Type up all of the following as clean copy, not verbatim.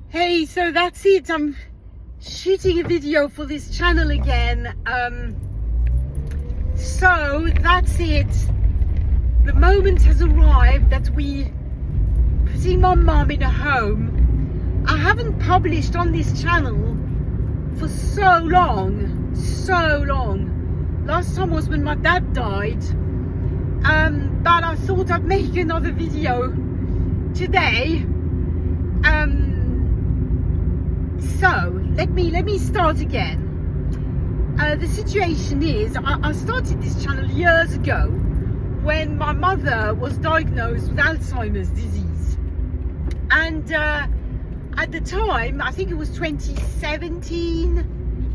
Hey, so that's it. I'm shooting a video for this channel again. So that's it. The moment has arrived that we putting my mum in a home. I haven't published on this channel for so long. Last time was when my dad died. But I thought I'd make another video today. So let me start again. The situation is, I started this channel years ago when my mother was diagnosed with Alzheimer's disease, and at the time, I think it was 2017,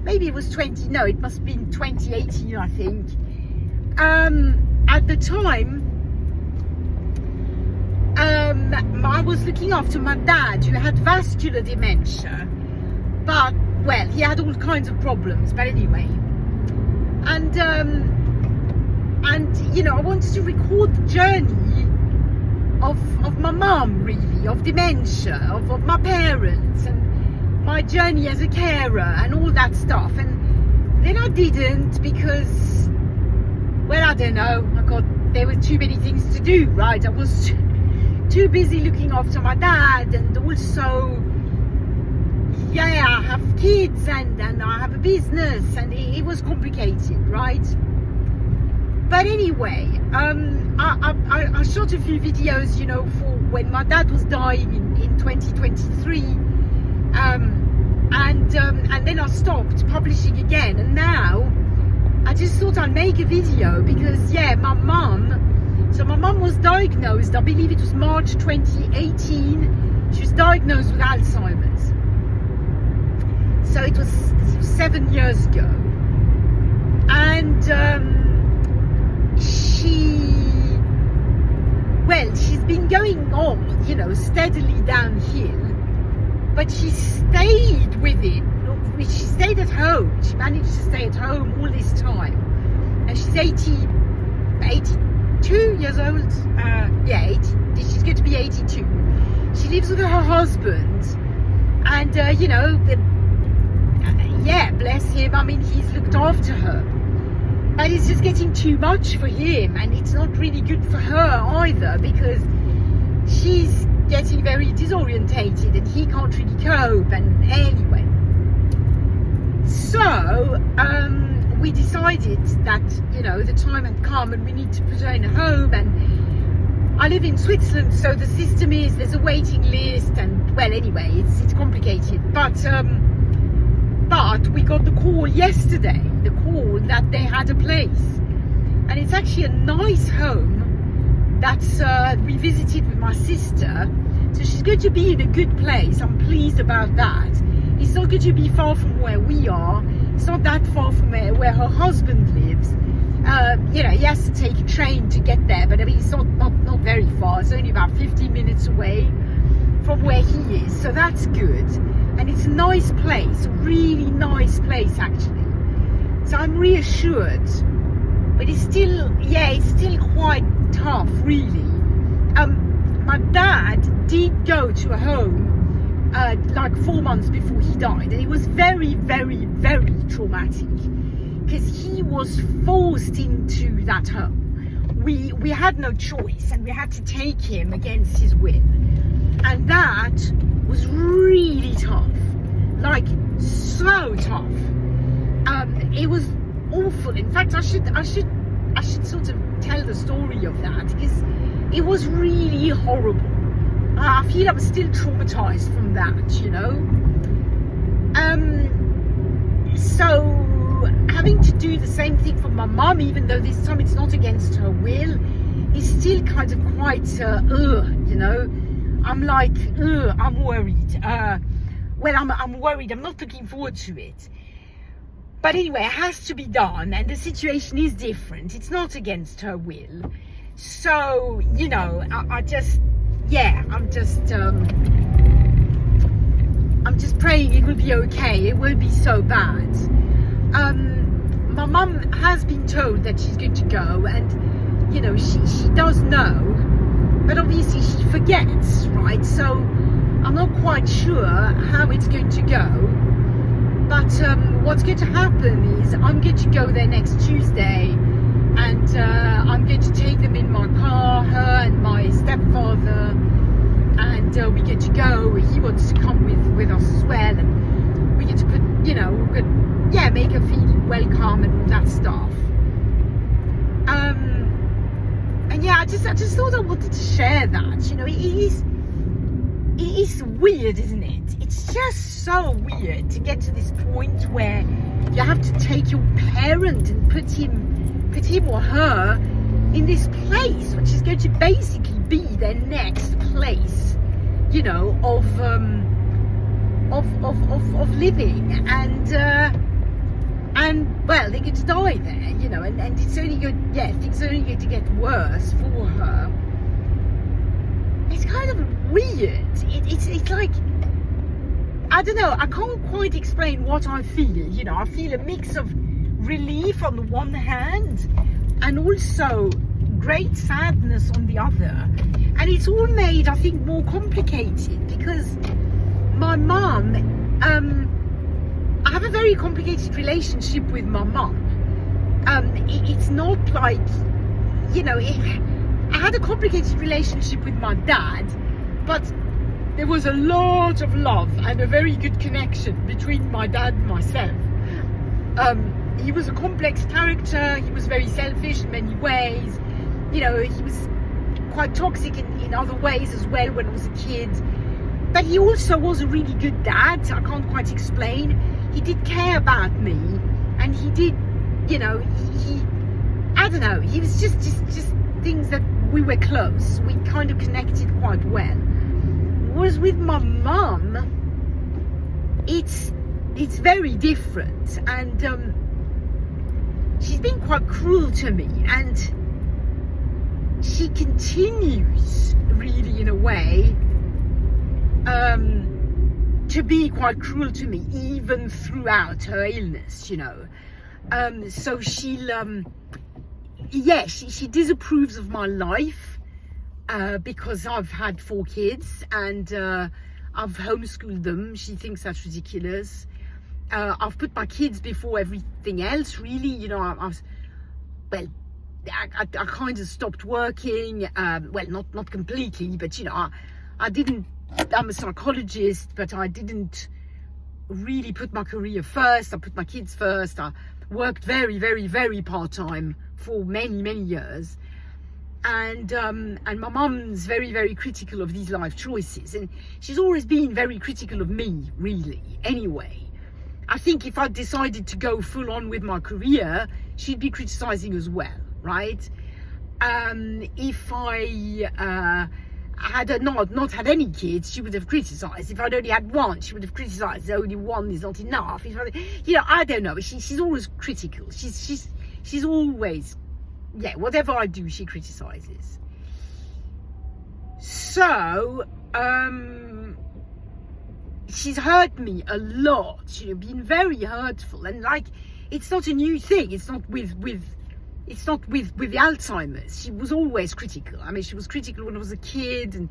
maybe it was it must have been 2018, I think. At the time, I was looking after my dad, who had vascular dementia, but well, he had all kinds of problems, but anyway, and you know, I wanted to record the journey of my mum, really, of dementia, of my parents, and my journey as a carer and all that stuff. And then I didn't, because, well, I don't know, there were too many things to do, right? I was too busy looking after my dad, and also, yeah, I have kids and I have a business, and it was complicated, right? But anyway, I shot a few videos, you know, for when my dad was dying in 2023, and then I stopped publishing again, and now I just thought I'd make a video because, yeah, my mum was diagnosed, I believe it was March 2018, she was diagnosed with Alzheimer's. So it was 7 years ago. And she's been going on, you know, steadily downhill, but she stayed with it. She stayed at home. She managed to stay at home all this time. And she's 82 years old. She's going to be 82. She lives with her husband. And, you know, yeah, bless him. I mean, he's looked after her. But it's just getting too much for him. And it's not really good for her either, because she's getting very disorientated and he can't really cope. And anyway. So, we decided that, you know, the time had come and we need to put her in a home. And I live in Switzerland, so the system is there's a waiting list, and, well, anyway, it's complicated. But we got the call yesterday, that they had a place. And it's actually a nice home that's we visited with my sister. So she's going to be in a good place. I'm pleased about that. It's not going to be far from where we are. It's not that far from where her husband lives. You know, he has to take a train to get there, but I mean, it's not very far. It's only about 15 minutes away from where he is. So that's good. And it's a nice place, a really nice place, actually. So I'm reassured. But it's still quite tough, really. My dad did go to a home like 4 months before he died, and it was very, very, very traumatic, because he was forced into that home. We had no choice, and we had to take him against his will, and that was really tough, like so tough. It was awful. In fact, I should sort of tell the story of that, because it was really horrible. I feel I'm still traumatized from that, you know. So having to do the same thing for my mum, even though this time it's not against her will, is still kind of quite, you know. I'm like, I'm worried. Well, I'm worried. I'm not looking forward to it. But anyway, it has to be done, and the situation is different. It's not against her will. So, you know, I'm just praying it will be okay. It won't be so bad. My mum has been told that she's going to go, and, you know, she does know, but obviously she forgets, right? So I'm not quite sure how it's going to go, but what's going to happen is I'm going to go there next Tuesday, and I'm going to take them in my car, her and my stepfather, and we get to go. He wants to come with us as well, and we get to put, make her feel welcome and all that stuff. And yeah, I just thought I wanted to share that. It is weird, isn't it? It's just so weird to get to this point where you have to take your parent and put him or her in this place, which is going to basically be their next place, of living, and well, they're going to die there, and it's only going, things are only going to get worse for her. It's kind of weird. It's like, I don't know, I can't quite explain what I feel. I feel a mix of relief on the one hand and also great sadness on the other. And it's all made, I think, more complicated because my mum, I have a very complicated relationship with my mum. It's not like, I had a complicated relationship with my dad, but there was a lot of love and a very good connection between my dad and myself. He was a complex character. He was very selfish in many ways. He was quite toxic in other ways as well when I was a kid. But he also was a really good dad. I can't quite explain. He did care about me, and he did, he I don't know. He was just things that we were close. We kind of connected quite well. Whereas with my mum, it's very different, and she's been quite cruel to me, and she continues, really, in a way, to be quite cruel to me, even throughout her illness, so she'll she disapproves of my life because I've had 4 kids, and I've homeschooled them. She thinks that's ridiculous. I've put my kids before everything else, really. I kind of stopped working. Not completely, but I didn't. I'm a psychologist, but I didn't really put my career first. I put my kids first. I worked very, very, very part-time for many, many years. And my mum's very, very critical of these life choices. And she's always been very critical of me, really, anyway. I think if I decided to go full on with my career, she'd be criticizing as well, right? If I had not had any kids, she would have criticized. If I'd only had one, she would have criticized. Only one is not enough. I don't know. She's always critical. She's always, whatever I do, she criticizes. So, she's hurt me a lot. Been very hurtful, and it's not a new thing. It's not with the Alzheimer's. She was always critical. I mean, she was critical when I was a kid, and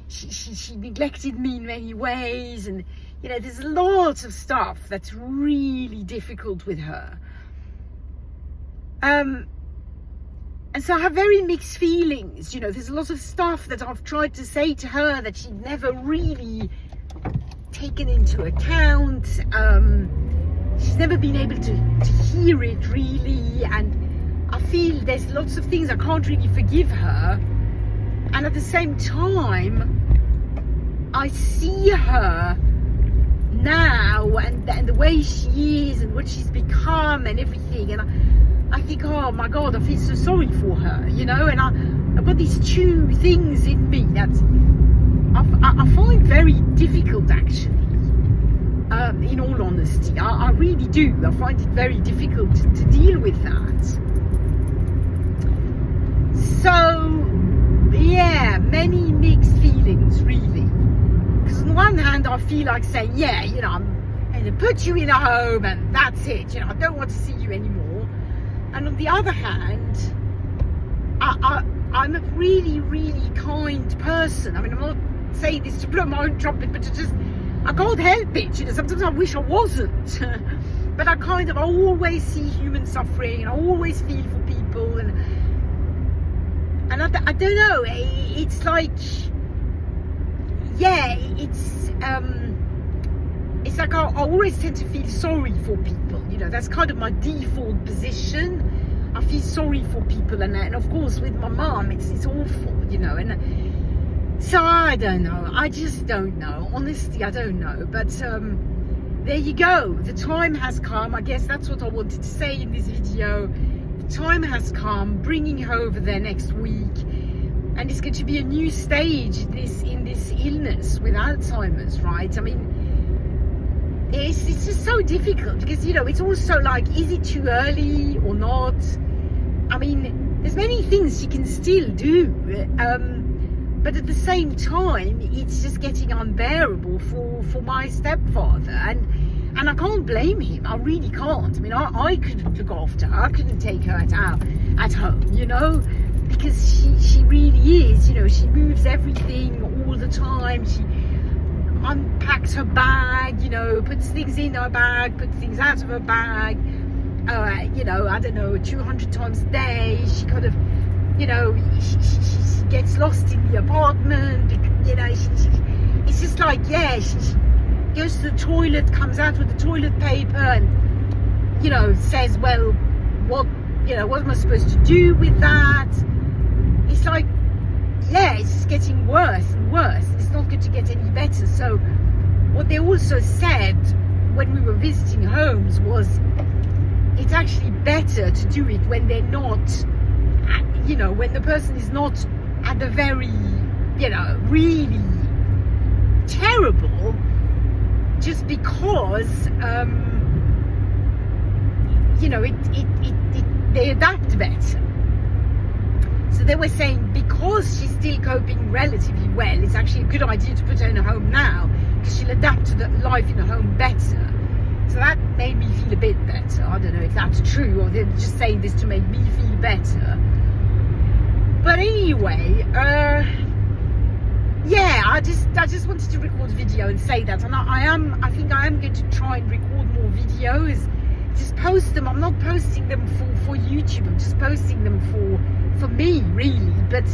she neglected me in many ways. And there's lots of stuff that's really difficult with her. And so I have very mixed feelings. There's a lot of stuff that I've tried to say to her that she'd never really taken into account. She's never been able to hear it really, and I feel there's lots of things I can't really forgive her. And at the same time, I see her now and the way she is and what she's become and everything, and I think, oh my God, I feel so sorry for her, and I've got these 2 things in me that I find very difficult, actually, in all honesty. I really do. I find it very difficult to deal with that. So, many mixed feelings, really. Because on the one hand, I feel like saying, I'm going to put you in a home and that's it. I don't want to see you anymore. And on the other hand, I'm a really, really kind person. I mean, I'm not saying this to blow my own trumpet, but I can't help it. Sometimes I wish I wasn't. But I always see human suffering, and I always feel for people, and I don't know. It's like, yeah, it's like I always tend to feel sorry for people. That's kind of my default position. I feel sorry for people, and of course with my mom, it's awful, and so I don't know. I just don't know. Honestly, I don't know. But there you go. The time has come. I guess that's what I wanted to say in this video. The time has come. Bringing her over there next week, and it's going to be a new stage in this illness with Alzheimer's, right? I mean, it's just so difficult because it's also like, is it too early or not? I mean, there's many things she can still do, but at the same time, it's just getting unbearable for my stepfather, and I can't blame him. I really can't. I mean, I couldn't look after her. I couldn't take her at home, because she really is. She moves everything all the time. She unpacks her bag, puts things in her bag, puts things out of her bag. I don't know, 200 times a day. She kind of, she gets lost in the apartment. It's just like, yeah, she goes to the toilet, comes out with the toilet paper, and says, well, what am I supposed to do with that? It's like, yeah, it's just getting worse and worse. It's not going to get any better. So what they also said when we were visiting homes was, it's actually better to do it when they're not, when the person is not at the very, really terrible, just because, they adapt better. So they were saying, because she's still coping relatively well, it's actually a good idea to put her in a home now, because she'll adapt to the life in a home better. So that made me feel a bit better. I don't know if that's true, or they're just saying this to make me feel better. But anyway, yeah, I just wanted to record a video and say that, and I think I am going to try and record more videos. Just post them. I'm not posting them for YouTube. I'm just posting them for me, really. But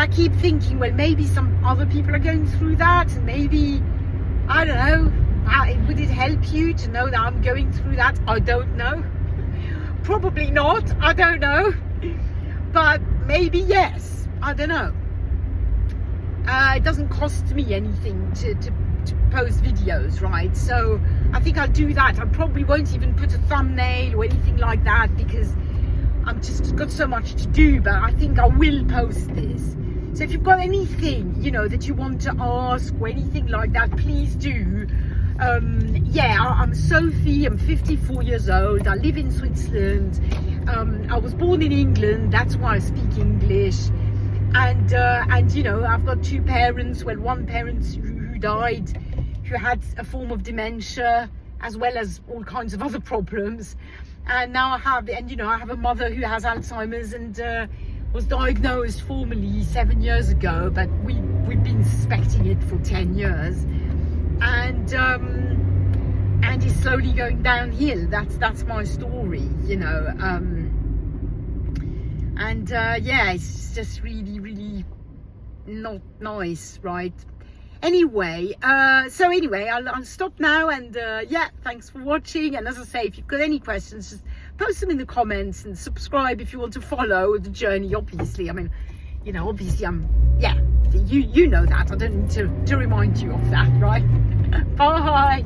I keep thinking, well, maybe some other people are going through that, and maybe, I don't know, would it help you to know that I'm going through that? I don't know. Probably not. I don't know. But maybe yes. I don't know. It doesn't cost me anything to post videos, right? So I think I'll do that. I probably won't even put a thumbnail or anything like that, because I'm just got so much to do. But I think I will post this. So if you've got anything, that you want to ask or anything like that, please do. Yeah, I'm Sophie. I'm 54 years old. I live in Switzerland. I was born in England. That's why I speak English. And I've got two parents. Well, one parent who died, who had a form of dementia, as well as all kinds of other problems. And now I have a mother who has Alzheimer's, and was diagnosed formally 7 years ago, but we've been suspecting it for 10 years. And it's slowly going downhill. That's my story, yeah, it's just really not nice, right? Anyway, I'll stop now, and yeah, thanks for watching. And as I say, if you've got any questions, just post them in the comments, and subscribe if you want to follow the journey. Obviously, I mean, obviously you know that. I don't need to remind you of that, right? Bye.